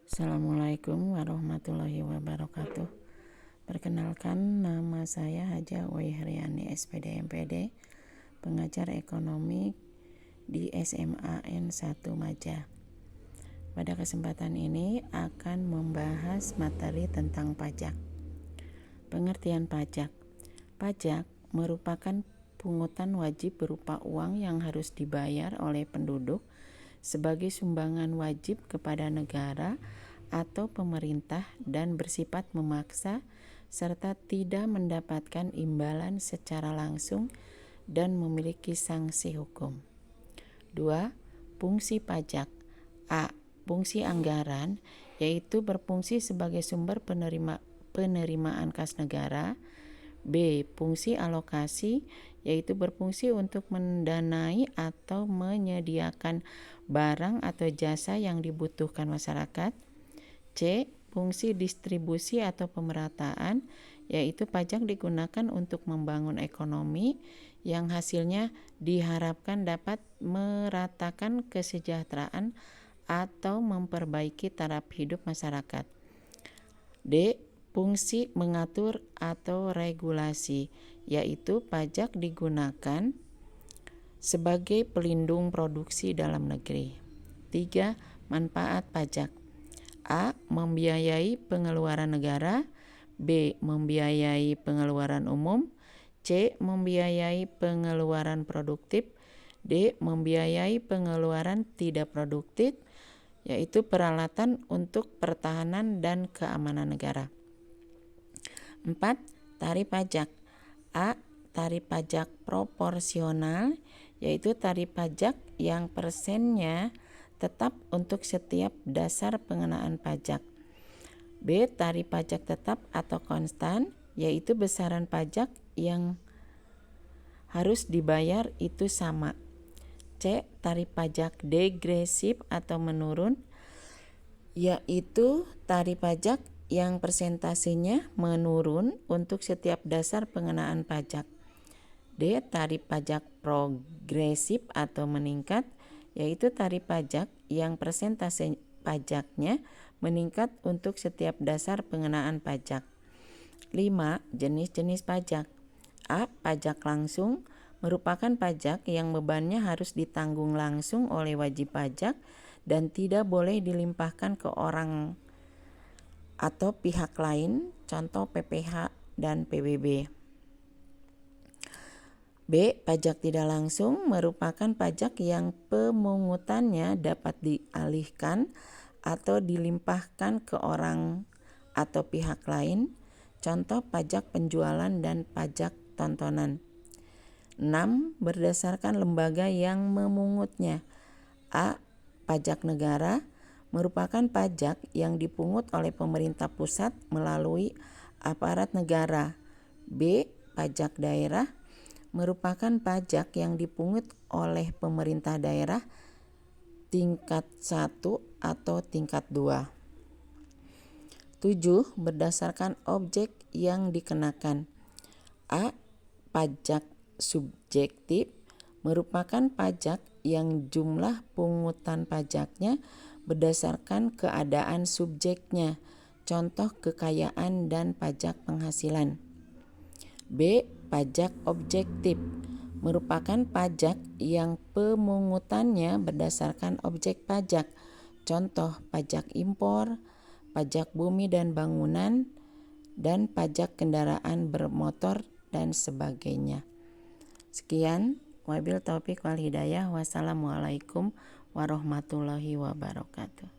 Assalamualaikum warahmatullahi wabarakatuh. Perkenalkan, nama saya Haja Wayhriani SPD MPD, pengajar ekonomi di SMA N1 Maja. Pada kesempatan ini akan membahas materi tentang pajak. Pengertian pajak. Pajak merupakan pungutan wajib berupa uang yang harus dibayar oleh penduduk sebagai sumbangan wajib kepada negara atau pemerintah dan bersifat memaksa serta tidak mendapatkan imbalan secara langsung dan memiliki sanksi hukum. 2. Fungsi pajak. A. Fungsi anggaran, yaitu berfungsi sebagai sumber penerimaan kas negara. B. Fungsi alokasi, yaitu berfungsi untuk mendanai atau menyediakan barang atau jasa yang dibutuhkan masyarakat. C. Fungsi distribusi atau pemerataan, yaitu pajak digunakan untuk membangun ekonomi yang hasilnya diharapkan dapat meratakan kesejahteraan atau memperbaiki taraf hidup masyarakat. D. Fungsi mengatur atau regulasi, yaitu pajak digunakan sebagai pelindung produksi dalam negeri. 3. Manfaat pajak. A. Membiayai pengeluaran negara. B. Membiayai pengeluaran umum. C. Membiayai pengeluaran produktif. D. Membiayai pengeluaran tidak produktif, yaitu peralatan untuk pertahanan dan keamanan negara. 4. Tarif pajak. A. Tarif pajak proporsional, yaitu tarif pajak yang persennya tetap untuk setiap dasar pengenaan pajak. B. Tarif pajak tetap atau konstan, yaitu besaran pajak yang harus dibayar itu sama. C. Tarif pajak degresif atau menurun, yaitu tarif pajak yang persentasenya menurun untuk setiap dasar pengenaan pajak. D. Tarif pajak progresif atau meningkat, yaitu tarif pajak yang persentase pajaknya meningkat untuk setiap dasar pengenaan pajak. 5. Jenis-jenis pajak. A. Pajak langsung merupakan pajak yang bebannya harus ditanggung langsung oleh wajib pajak dan tidak boleh dilimpahkan ke orang atau pihak lain, contoh PPh dan PBB. B. Pajak tidak langsung merupakan pajak yang pemungutannya dapat dialihkan atau dilimpahkan ke orang atau pihak lain, contoh pajak penjualan dan pajak tontonan. 6. Berdasarkan lembaga yang memungutnya. A. Pajak negara merupakan pajak yang dipungut oleh pemerintah pusat melalui aparat negara. B. Pajak daerah merupakan pajak yang dipungut oleh pemerintah daerah tingkat 1 atau tingkat 2. 7. Berdasarkan objek yang dikenakan. A. Pajak subjektif merupakan pajak yang jumlah pungutan pajaknya berdasarkan keadaan subjeknya, contoh kekayaan dan pajak penghasilan. B. Pajak objektif merupakan pajak yang pemungutannya berdasarkan objek pajak, contoh pajak impor, pajak bumi dan bangunan, dan pajak kendaraan bermotor dan sebagainya. Sekian, wabil taufiq wal hidayah. Wassalamualaikum warahmatullahi wabarakatuh.